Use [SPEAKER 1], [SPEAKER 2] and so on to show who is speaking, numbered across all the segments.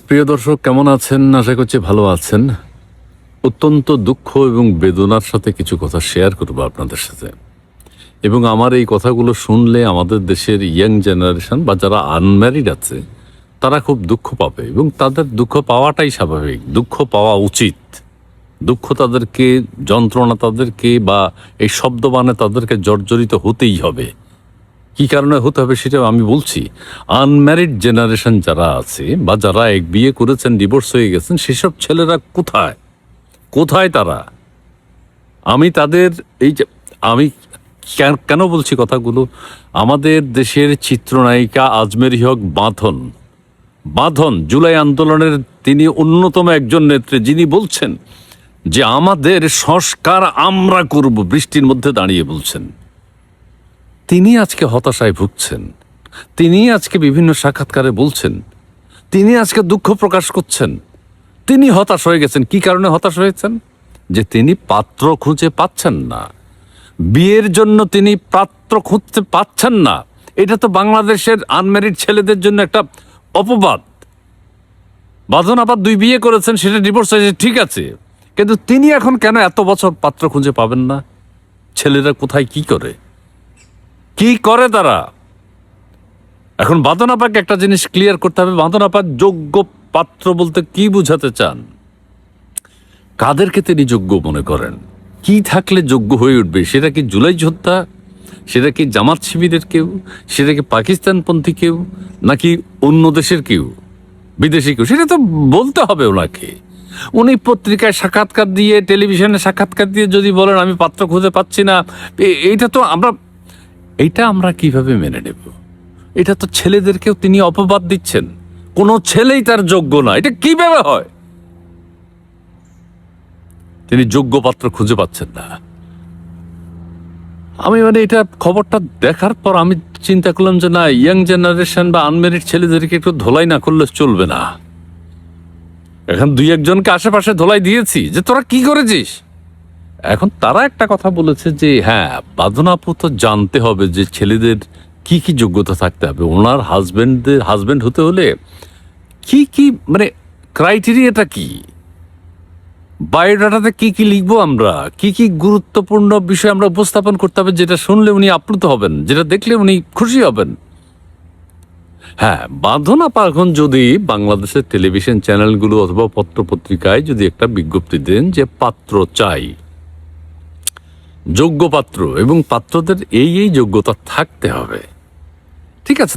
[SPEAKER 1] প্রিয় দর্শক, কেমন আছেন? আশা করছি ভালো আছেন। অত্যন্ত দুঃখ এবং বেদনার সাথে কিছু কথা শেয়ার করবো আপনাদের সাথে, এবং আমার এই কথাগুলো শুনলে আমাদের দেশের ইয়াং জেনারেশন বা যারা আনম্যারিড আছে তারা খুব দুঃখ পাবে, এবং তাদের দুঃখ পাওয়াটাই স্বাভাবিক, দুঃখ পাওয়া উচিত। দুঃখ তাদেরকে, যন্ত্রণা তাদেরকে, বা এই শব্দবানে তাদেরকে জর্জরিত হতেই হবে। কি কারণে হতে হবে সেটা আমি বলছি। আনম্যারিড জেনারেশন যারা আছে বা যারা এক বিয়ে করেছেন, ডিভোর্স হয়ে গেছেন, সেসব ছেলেরা কোথায় কোথায় তারা? আমি তাদের এই যে আমি কেন বলছি কথাগুলো, আমাদের দেশের চিত্রনায়িকা আজমেরি হক বাঁধন বাঁধন জুলাই আন্দোলনের তিনি অন্যতম একজন নেত্রী, যিনি বলছেন যে আমাদের সংস্কার আমরা করব, বৃষ্টির মধ্যে দাঁড়িয়ে বলছেন। তিনি আজকে হতাশায় ভুগছেন, তিনি আজকে বিভিন্ন সাক্ষাৎকারে বলছেন, তিনি আজকে দুঃখ প্রকাশ করছেন, তিনি হতাশ হয়ে গেছেন। কি কারণে হতাশ হয়েছেন? যে তিনি পাত্র খুঁজে পাচ্ছেন না, বিয়ের জন্য তিনি পাত্র খুঁজতে পাচ্ছেন না। এটা তো বাংলাদেশের আনম্যারিড ছেলেদের জন্য একটা অপবাদ। বাঁধন আবার 2 বিয়ে করেছেন, সেটা ডিভোর্স হয়েছে, ঠিক আছে, কিন্তু তিনি এখন কেন এত বছর পাত্র খুঁজে পাবেন না? ছেলেরা কোথায় কি করে তারা? এখন বাঁধন আপাকে একটা জিনিস ক্লিয়ার করতে হবে, বাঁধন আপা যোগ্য পাত্র বলতে কি বুঝাতে চান? কাদেরকে তিনি যোগ্য মনে করেন? কি থাকলে যোগ্য হয়ে উঠবে? সেটা কি জুলাই যোদ্ধা, সেটা কি জামাত শিবিরের কেউ, সেটা কি পাকিস্তানপন্থী কেউ, নাকি অন্য দেশের কেউ, বিদেশি কেউ? সেটা তো বলতে হবে ওনাকে। উনি পত্রিকায় সাক্ষাৎকার দিয়ে, টেলিভিশনে সাক্ষাৎকার দিয়ে যদি বলেন আমি পাত্র খুঁজে পাচ্ছি না, এইটা আমরা কিভাবে মেনে নেব? এটা তো ছেলেদেরকেও তিনি অপবাদ দিচ্ছেন, কোনো ছেলেই তার যোগ্য না। এটা কিভাবে হয়? তিনি যোগ্য পাত্র খুঁজে পাচ্ছেন না। আমি এটা খবরটা দেখার পর আমি চিন্তা করলাম যে না, ইয়াং জেনারেশন বা আনমেরিড ছেলেদেরকে একটু ধোলাই না করলে চলবে না। এখন 2-1 জনকে আশেপাশে ধোলাই দিয়েছি যে তোরা কি করেছিস। এখন তারা একটা কথা বলেছে যে হ্যাঁ, বাঁধন আপু তো জানতে হবে যে ছেলেদের কি কি যোগ্যতা থাকতে হবে, ওনার হাজবেন্ড হতে হলে কি কি ক্রাইটেরিয়াটা কি, বায়োডাটাতে কি কি লিখবো আমরা, কি কি গুরুত্বপূর্ণ বিষয় আমরা উপস্থাপন করতে হবে, যেটা শুনলে উনি আপ্লুত হবেন, যেটা দেখলে উনি খুশি হবেন। হ্যাঁ, বাঁধন আপা এখন যদি বাংলাদেশের টেলিভিশন চ্যানেলগুলো অথবা পত্র পত্রিকায় যদি একটা বিজ্ঞপ্তি দেন যে পাত্র চাই, যোগ্য পাত্র, এবং পাত্রদের এই যোগ্যতা থাকতে হবে, ঠিক আছে,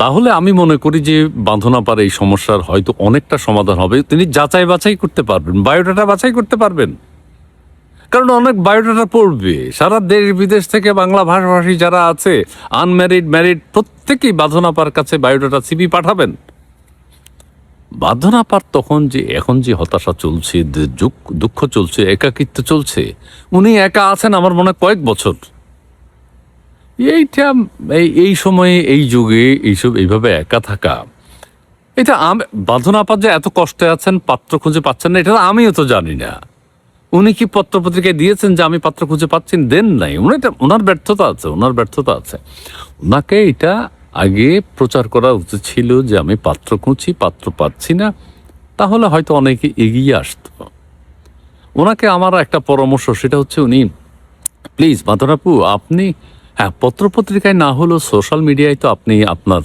[SPEAKER 1] তাহলে আমি মনে করি যে বাঁধন আপার এই সমস্যার হয়তো অনেকটা সমাধান হবে। তিনি যাচাই বাছাই করতে পারবেন, বায়োডাটা বাছাই করতে পারবেন, কারণ অনেক বায়োডাটা পড়বে সারা দেশ বিদেশ থেকে বাংলা ভাষাভাষী যারা আছে, আনম্যারিড ম্যারিড, প্রত্যেকেই বাঁধন আপার কাছে বায়োডাটা সিভি পাঠাবেন। বাঁধন আপার তখন যে এখন যে হতাশা চলছে, দুঃখ চলছে, একাকিত্ব চলছে, উনি একা আছেন আমার মনে হয় কয়েক বছর। এইটা এই সময়ে, এই যুগে এইভাবে একা থাকা, এটা বাঁধন আপা যে এত কষ্টে আছেন, পাত্র খুঁজে পাচ্ছেন না, এটা আমিও তো জানি না। উনি কি পত্র পত্রিকায় দিয়েছেন যে আমি পাত্র খুঁজে পাচ্ছেন? দেন নাই। ওনার ব্যর্থতা আছে। ওনাকে এটা আগে প্রচার করা উচিত ছিল যে আমি পাত্র খুঁজছি, পাত্র পাচ্ছি না, তাহলে হয়তো অনেকে এগিয়ে আসতো। ওনাকে আমার একটা পরামর্শ, সেটা হচ্ছে উনি প্লিজ বাঁধন আপু, আপনি হ্যাঁ, পত্র পত্রিকায় না হলেও সোশ্যাল মিডিয়ায় তো আপনি আপনার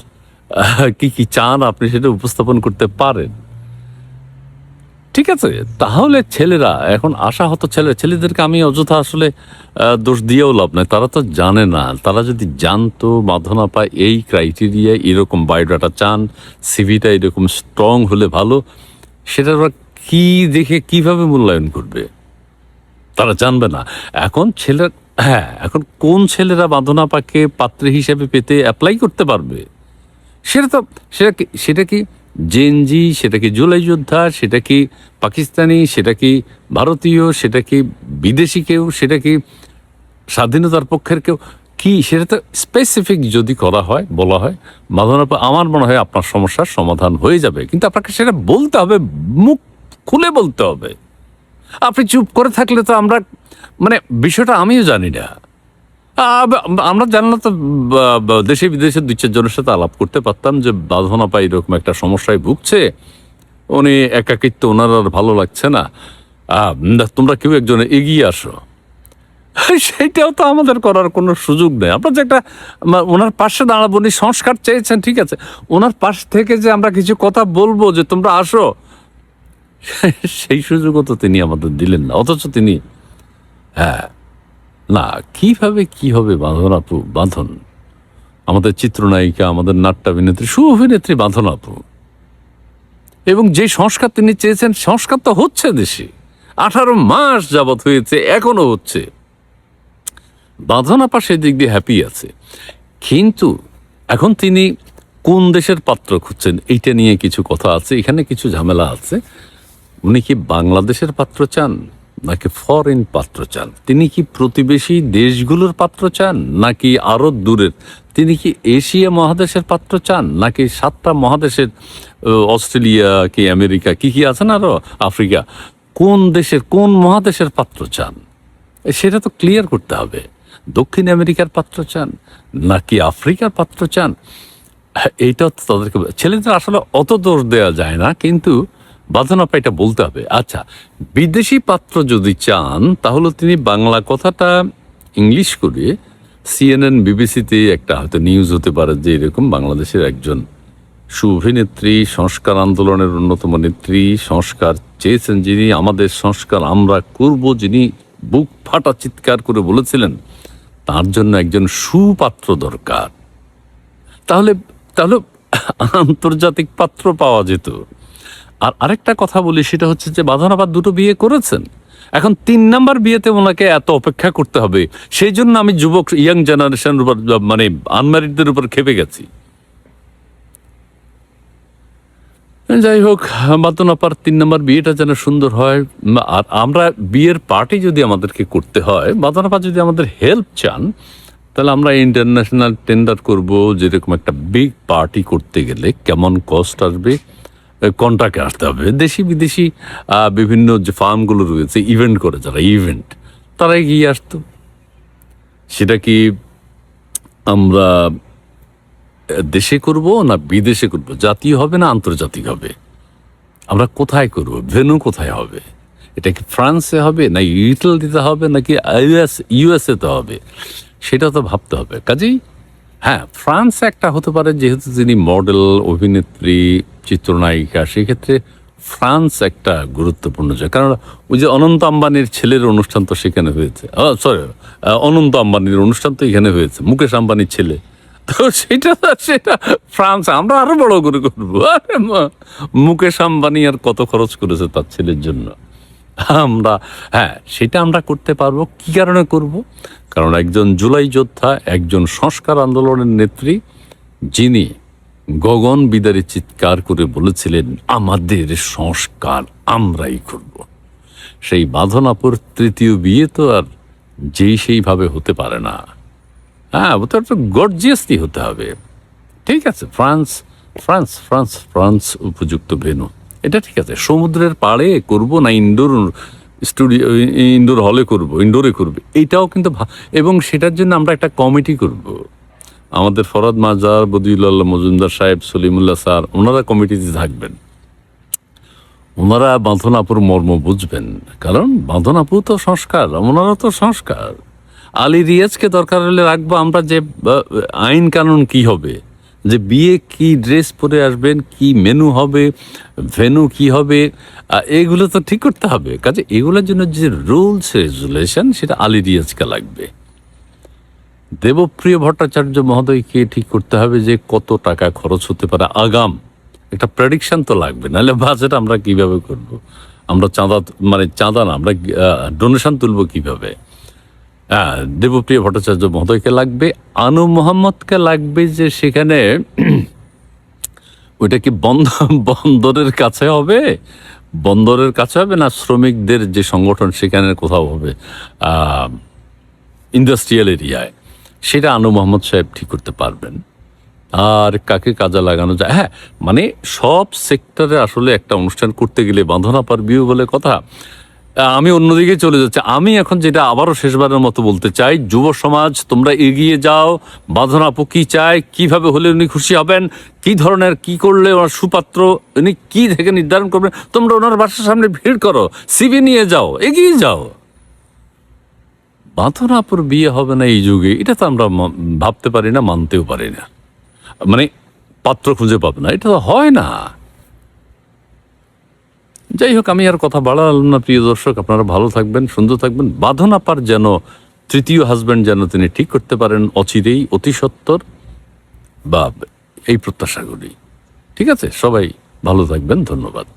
[SPEAKER 1] কি কি চান আপনি সেটা উপস্থাপন করতে পারেন, ঠিক আছে? তাহলে ছেলেরা এখন আশাহত ছেলেদেরকে আমি অযথা আসলে দোষ দিয়েও লাভ নাই, তারা তো জানে না। তারা যদি জানতো বাঁধন আপা এই ক্রাইটেরিয়া, এরকম বায়োডাটা চান, সিভিটা এরকম স্ট্রং হলে ভালো, সেটা ওরা কি দেখে কিভাবে মূল্যায়ন করবে? তারা জানবে না। এখন কোন ছেলেরা বাঁধন আপাকে পাত্রী হিসেবে পেতে অ্যাপ্লাই করতে পারবে? সেটা কি জেনজি, সেটা কি জুলাই যোদ্ধা, সেটা কি পাকিস্তানি, সেটা কি ভারতীয়, সেটা কি বিদেশি কেউ, সেটা কি স্বাধীনতার পক্ষের কেউ, কি সেটা তো স্পেসিফিক যদি করা হয়, বলা হয়, বাঁধন আপা, আমার মনে হয় আপনার সমস্যার সমাধান হয়ে যাবে। কিন্তু আপনাকে সেটা বলতে হবে, মুখ খুলে বলতে হবে। আপনি চুপ করে থাকলে তো আমরা বিষয়টা আমিও জানি না। আমরা জানলে তো দেশে বিদেশে 2-4 জনের সাথে আলাপ করতে পারতাম যে বাঁধনা পাই এরকম একটা সমস্যায় ভুগছে, উনি একাকিত্ব ওনার আর ভালো লাগছে না, তোমরা কেউ একজন এগিয়ে আসো। সেটাও তো আমাদের করার কোনো সুযোগ নেই। আমরা যে একটা ওনার পাশে দাঁড়াবো, উনি সংস্কার চেয়েছেন, ঠিক আছে, ওনার পাশ থেকে যে আমরা কিছু কথা বলবো যে তোমরা আসো, সেই সুযোগও তো তিনি আমাদের দিলেন না। অথচ তিনি, হ্যাঁ, না, কিভাবে কি হবে বাঁধন আপু, বাঁধন আমাদের চিত্রনায়িকা, আমাদের নাট্যাভিনেত্রী, অভিনেত্রী বাঁধন আপু, এবং যে সংস্কার তিনি চেয়েছেন সংস্কার তো হচ্ছে দেশে, 18 মাস যাবৎ হয়েছে, এখনো হচ্ছে। বাঁধন আপা সেদিক দিয়ে হ্যাপি আছে, কিন্তু এখন তিনি কোন দেশের পাত্র খুঁজছেন এইটা নিয়ে কিছু কথা আছে, এখানে কিছু ঝামেলা আছে। উনি কি বাংলাদেশের পাত্র চান নাকি ফরেন পাত্র চান? তিনি কি প্রতিবেশী দেশগুলোর পাত্র চান নাকি আরো দূরের? তিনি কি এশিয়া মহাদেশের পাত্র চান নাকি 7টা মহাদেশের, অস্ট্রেলিয়া কি আমেরিকা কি কি আছে না, আরো আফ্রিকা, কোন দেশের কোন মহাদেশের পাত্র চান? সেটা তো ক্লিয়ার করতে হবে। দক্ষিণ আমেরিকার পাত্র চান নাকি আফ্রিকার পাত্র চান? এইটা তো তাদেরকে, ছেলেদের আসলে অত দোষ দেওয়া যায় না, কিন্তু বাঁধন আপা এটা বলতে হবে। আচ্ছা, বিদেশি পাত্র যদি চান তাহলে তিনি বাংলা কথাটা ইংলিশ করে CNN বিবিসিতে একটা হয়তো নিউজ হতে পারে যে এরকম বাংলাদেশের একজন সুঅভিনেত্রী, সংস্কার আন্দোলনের অন্যতম নেত্রী, সংস্কার চেয়েছেন যিনি, আমাদের সংস্কার আমরা করব যিনি, বুক ফাটা চিৎকার করে বলেছিলেন তার জন্য একজন সুপাত্র দরকার। তাহলে তাহলে আন্তর্জাতিক পাত্র পাওয়া যেত। আর আরেকটা কথা বলি, সেটা হচ্ছে যে বাঁধন আবার 2টো বিয়ে করেছেন, এখন 3 নাম্বার বিয়েতে ওনাকে এত অপেক্ষা করতে হবে, সেই জন্য আমি যুবক ইয়াং জেনারেশনের উপর, মানে আনম্যারিডদের উপর খেপে গেছি। যাই হোক, বাঁধন আপার 3 নাম্বার বিয়েটা যেন সুন্দর হয়। আর আমরা বিয়ের পার্টি যদি আমাদেরকে করতে হয়, বাঁধন আপা যদি আমাদের হেল্প চান, তাহলে আমরা ইন্টারন্যাশনাল টেন্ডার করব। যেরকম একটা বিগ পার্টি করতে গেলে কেমন কস্ট আসবে, কন্ট্রাক্টে আসতে হবে। দেশি বিদেশি বিভিন্ন যে ফার্মগুলো রয়েছে ইভেন্ট করে, যারা ইভেন্ট, তারা এগিয়ে আসতো। সেটা কি আমরা দেশে করব না বিদেশে করব, জাতীয় হবে না আন্তর্জাতিক হবে, আমরা কোথায় করব, ভেন্যু কোথায় হবে, এটা কি ফ্রান্সে হবে না ইটালিতে হবে নাকি ইউএসএ তে হবে, সেটা তো ভাবতে হবে। কাজেই হ্যাঁ, ফ্রান্স একটা হতে পারে, যেহেতু তিনি মডেল, অভিনেত্রী, চিত্রনায়িকা, সেক্ষেত্রে ফ্রান্স একটা গুরুত্বপূর্ণ জায়গা। কারণ ওই যে অনন্ত আম্বানির ছেলের অনুষ্ঠান তো সেখানে হয়েছে, সরি, অনন্ত আম্বানির অনুষ্ঠান তো এখানে হয়েছে, মুকেশ আম্বানির ছেলে, তো সেটা ফ্রান্স আমরা আরো বড় করে করবো। আরে মুকেশ আম্বানি আর কত খরচ করেছে তার ছেলের জন্য, আমরা, হ্যাঁ, সেটা আমরা করতে পারবো। কি কারণে করব? কারণ একজন জুলাই যোদ্ধা, একজন সংস্কার আন্দোলনের নেত্রী, যিনি গগন বিদারে চিৎকার করে বলেছিলেন আমাদের সংস্কার আমরাই করব, সেই বাঁধন আপুর 3য় বিয়ে তো আর যেই সেইভাবে হতে পারে না। হ্যাঁ, ওটা একটু গর্জিয়াসলি হতে হবে। ঠিক আছে, ফ্রান্স ফ্রান্স ফ্রান্স ফ্রান্স উপযুক্ত ভেন্যু, এটা ঠিক আছে। সমুদ্রের পাড়ে করব না ইনডোর স্টুডিও, ইনডোর হলে করব, ইনডোরে করবে, এইটাও কিন্তু এবং সেটার জন্য আমরা একটা কমিটি করব। আমাদের ফরহাদ মাজার, বদিউল্লাহ মজুমদার সাহেব, সলিমুল্লাহ স্যার, ওনারা কমিটিতে থাকবেন। ওনারা বাঁধন আপুর মর্ম বুঝবেন, কারণ বাঁধন আপু তো সংস্কার, ওনারা তো সংস্কার। আলী রিয়াজকে দরকার হলে রাখবো আমরা, যে আইন কানুন কি হবে, যে বিয়ে কি ড্রেস পরে আসবেন, কি মেনু হবে, ভেনু কি হবে, এগুলো তো ঠিক করতে হবে। কাজে এগুলোর জন্য যে রুলস রেজুলেশন, সেটা আলী রিয়াজকে লাগবে। দেবপ্রিয় ভট্টাচার্য মহোদয়কে ঠিক করতে হবে যে কত টাকা খরচ হতে পারে, আগাম একটা প্রেডিকশন তো লাগবে, নাহলে বাজেট আমরা কিভাবে করব, আমরা চাঁদা না, আমরা ডোনেশন তুলবো কিভাবে। দেবপ্রিয় ভট্টাচার্য মহোদয়কে লাগবে, আনু মোহাম্মদকে লাগবে, যে সেখানে ওইটা কি বন্দরের কাছে হবে, বন্দরের কাছে হবে না শ্রমিকদের যে সংগঠন সেখানে কোথাও হবে, ইন্ডাস্ট্রিয়াল এরিয়ায়, সেটা আনু মোহাম্মদ সাহেব ঠিক করতে পারবেন। আর কাকে কাজে লাগানো যায়, হ্যাঁ, মানে সব সেক্টরে আসলে একটা অনুষ্ঠান করতে গেলে বাঁধন আপার বিয়ে বলে কথা, আমি অন্যদিকে চলে যাচ্ছি। আমি এখন যেটা আবারও শেষবারের মতো বলতে চাই, যুব সমাজ তোমরা এগিয়ে যাও। বাঁধন আপু কি চায়, কিভাবে হলে উনি খুশি হবেন, কি ধরনের কি করলে ওনার সুপাত্র উনি কি থেকে নির্ধারণ করবেন, তোমরা ওনার বাসার সামনে ভিড় করো, সিভি নিয়ে যাও, এগিয়ে যাও। বাঁধন আপুর বিয়ে হবে না এই যুগে, এটা তো আমরা ভাবতে পারি না, মানতেও পারি না। মানে পাত্র খুঁজে পাবে না, এটা তো হয় না। যাই হোক, আমি আর কথা বাড়ালাম না। প্রিয় দর্শক, আপনারা ভালো থাকবেন, সুন্দর থাকবেন। বাঁধন আপার যেন তৃতীয় হাজব্যান্ড যেন তিনি ঠিক করতে পারেন অচিরেই, অতি সত্বর, বা এই প্রত্যাশা করি। ঠিক আছে, সবাই ভালো থাকবেন, ধন্যবাদ।